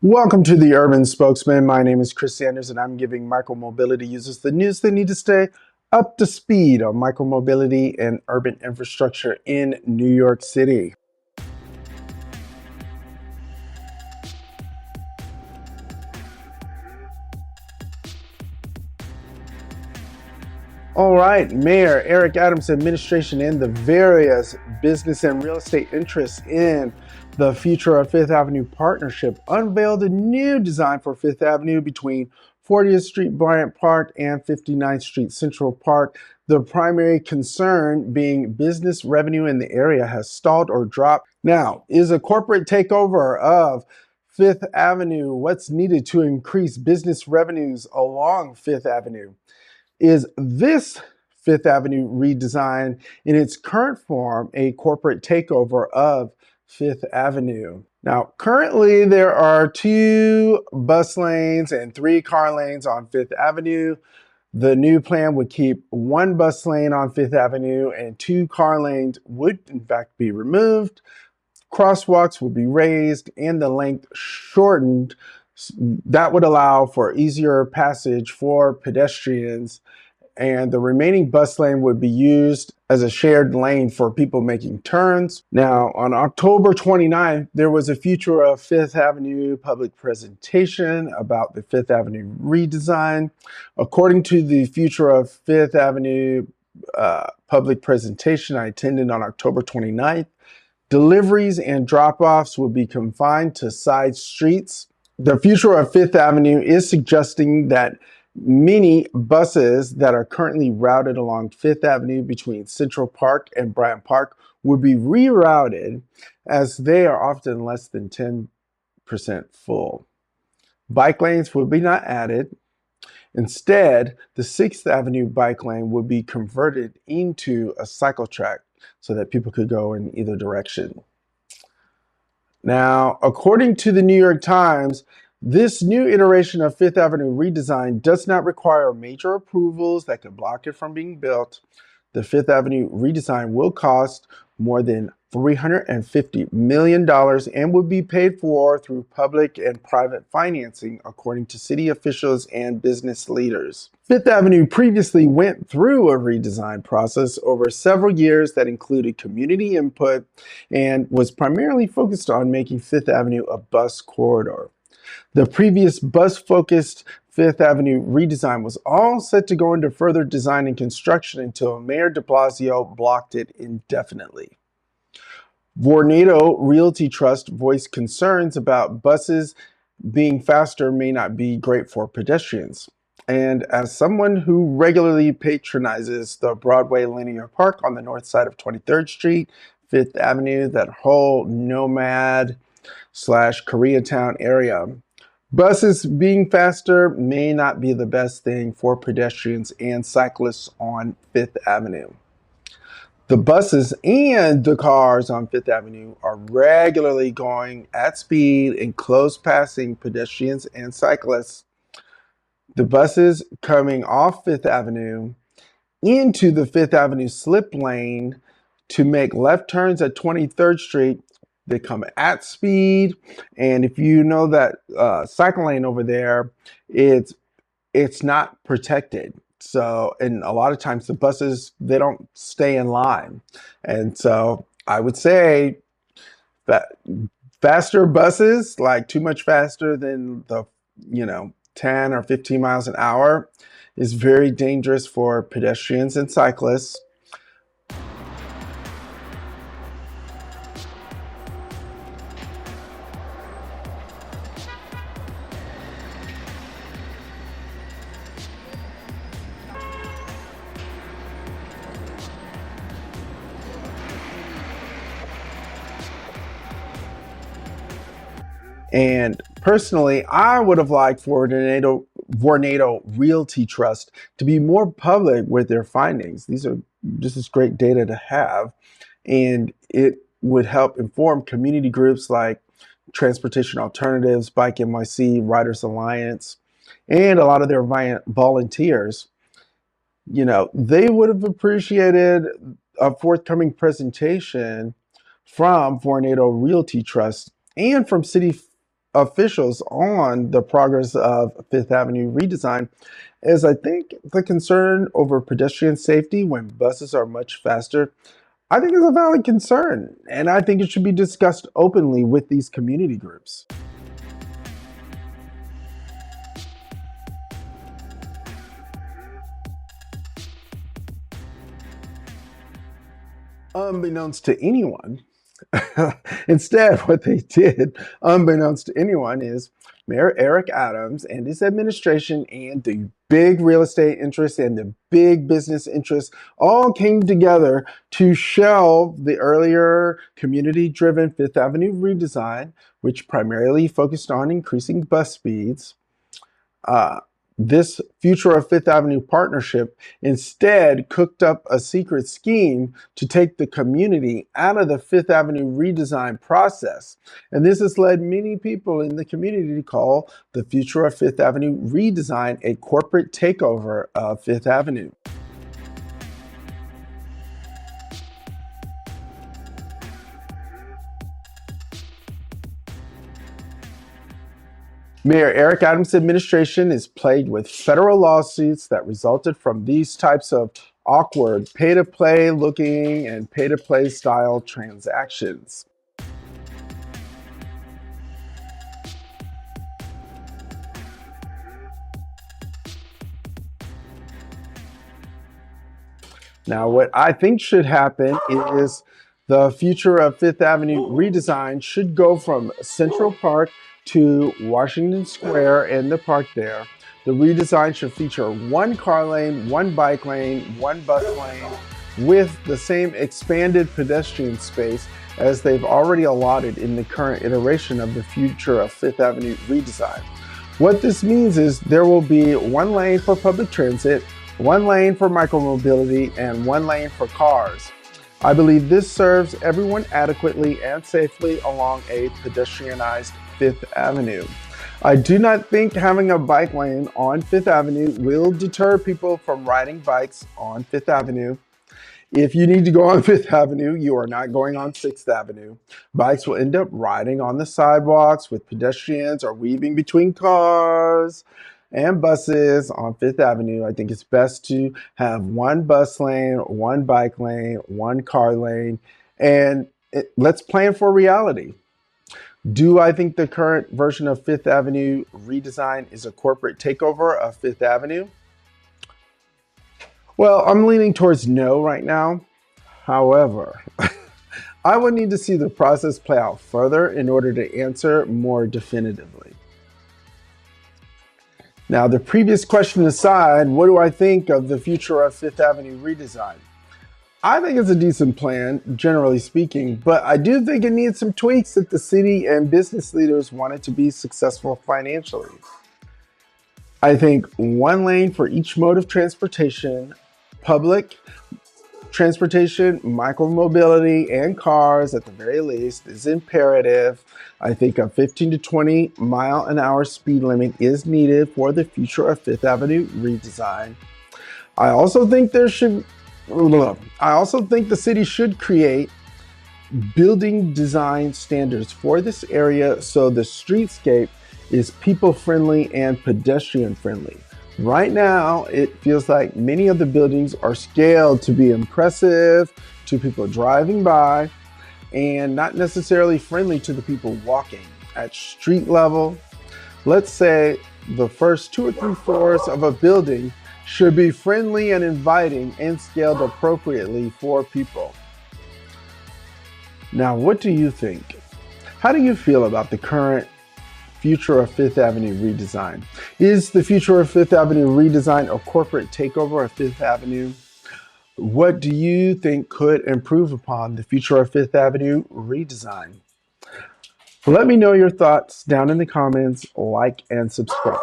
Welcome to the Urban Spokesman. My name is Chris Sanders, and I'm giving micromobility users the news they need to stay up to speed on micromobility and urban infrastructure in New York City. All right, Mayor Eric Adams' administration and the various business and real estate interests in the Future of Fifth Avenue partnership unveiled a new design for Fifth Avenue between 40th Street Bryant Park and 59th Street Central Park. The primary concern being business revenue in the area has stalled or dropped. Now, is a corporate takeover of Fifth Avenue what's needed to increase business revenues along Fifth Avenue? Is this Fifth Avenue redesign in its current form a corporate takeover of Fifth Avenue? Now, currently there are 2 bus lanes and 3 car lanes on Fifth Avenue. The new plan would keep 1 bus lane on Fifth Avenue and 2 car lanes would in fact be removed. Crosswalks would be raised and the length shortened. That would allow for easier passage for pedestrians, and the remaining bus lane would be used as a shared lane for people making turns. Now, on October 29th, there was a Future of Fifth Avenue public presentation about the Fifth Avenue redesign. According to the Future of Fifth Avenue public presentation I attended on October 29th, deliveries and drop-offs will be confined to side streets. The Future of Fifth Avenue is suggesting that many buses that are currently routed along Fifth Avenue between Central Park and Bryant Park would be rerouted as they are often less than 10% full. Bike lanes would be not added. Instead, the 6th Avenue bike lane would be converted into a cycle track so that people could go in either direction. Now, according to the New York Times, this new iteration of Fifth Avenue redesign does not require major approvals that could block it from being built. The Fifth Avenue redesign will cost more than $350 million and would be paid for through public and private financing, according to city officials and business leaders. Fifth Avenue previously went through a redesign process over several years that included community input and was primarily focused on making Fifth Avenue a bus corridor. The previous bus-focused Fifth Avenue redesign was all set to go into further design and construction until Mayor de Blasio blocked it indefinitely. Vornado Realty Trust voiced concerns about buses being faster may not be great for pedestrians. And as someone who regularly patronizes the Broadway Linear Park on the north side of 23rd Street, Fifth Avenue, that whole nomad / Koreatown area, buses being faster may not be the best thing for pedestrians and cyclists on Fifth Avenue. The buses and the cars on Fifth Avenue are regularly going at speed and close passing pedestrians and cyclists. The buses coming off Fifth Avenue into the Fifth Avenue slip lane to make left turns at 23rd Street, they come at speed. And if you know that cycle lane over there, it's not protected. So, and a lot of times the buses, they don't stay in line. And so I would say that faster buses, like too much faster than the, 10 or 15 miles an hour, is very dangerous for pedestrians and cyclists. And personally, I would have liked for Vornado Realty Trust to be more public with their findings. This is great data to have, and it would help inform community groups like Transportation Alternatives, Bike NYC, Riders Alliance, and a lot of their volunteers. They would have appreciated a forthcoming presentation from Vornado Realty Trust and from city officials on the progress of Fifth Avenue redesign is I think the concern over pedestrian safety when buses are much faster. I think is a valid concern, and I think it should be discussed openly with these community groups. Unbeknownst to anyone, instead, what they did, unbeknownst to anyone, is Mayor Eric Adams and his administration and the big real estate interests and the big business interests all came together to shelve the earlier community driven Fifth Avenue redesign, which primarily focused on increasing bus speeds. Uh, this Future of Fifth Avenue partnership instead cooked up a secret scheme to take the community out of the Fifth Avenue redesign process. And this has led many people in the community to call the Future of Fifth Avenue redesign a corporate takeover of Fifth Avenue. Mayor Eric Adams' administration is plagued with federal lawsuits that resulted from these types of awkward pay to play looking and pay to play style transactions. Now, what I think should happen is the Future of Fifth Avenue redesign should go from Central Park to Washington Square and the park there. The redesign should feature one car lane, one bike lane, one bus lane, with the same expanded pedestrian space as they've already allotted in the current iteration of the Future of Fifth Avenue redesign. What this means is there will be one lane for public transit, one lane for micromobility, and one lane for cars. I believe this serves everyone adequately and safely along a pedestrianized Fifth Avenue. I do not think having a bike lane on Fifth Avenue will deter people from riding bikes on Fifth Avenue. If you need to go on Fifth Avenue, you are not going on Sixth Avenue. Bikes will end up riding on the sidewalks with pedestrians or weaving between cars and buses on Fifth Avenue. I think it's best to have one bus lane, one bike lane, one car lane, and let's plan for reality. Do I think the current version of Fifth Avenue redesign is a corporate takeover of Fifth Avenue? Well, I'm leaning towards no right now. However, I would need to see the process play out further in order to answer more definitively. Now, the previous question aside, what do I think of the Future of Fifth Avenue redesign? I think it's a decent plan, generally speaking, but I do think it needs some tweaks if the city and business leaders want it to be successful financially. I think one lane for each mode of transportation, public transportation, micromobility, and cars at the very least is imperative. I think a 15 to 20 mile an hour speed limit is needed for the Future of Fifth Avenue redesign. I also think the city should create building design standards for this area so the streetscape is people friendly and pedestrian friendly. Right now, it feels like many of the buildings are scaled to be impressive to people driving by and not necessarily friendly to the people walking. At street level, let's say the first 2 or 3 floors of a building should be friendly and inviting and scaled appropriately for people. Now, what do you think? How do you feel about the current Future of Fifth Avenue redesign? Is the Future of Fifth Avenue redesign a corporate takeover of Fifth Avenue? What do you think could improve upon the Future of Fifth Avenue redesign? Let me know your thoughts down in the comments, like and subscribe.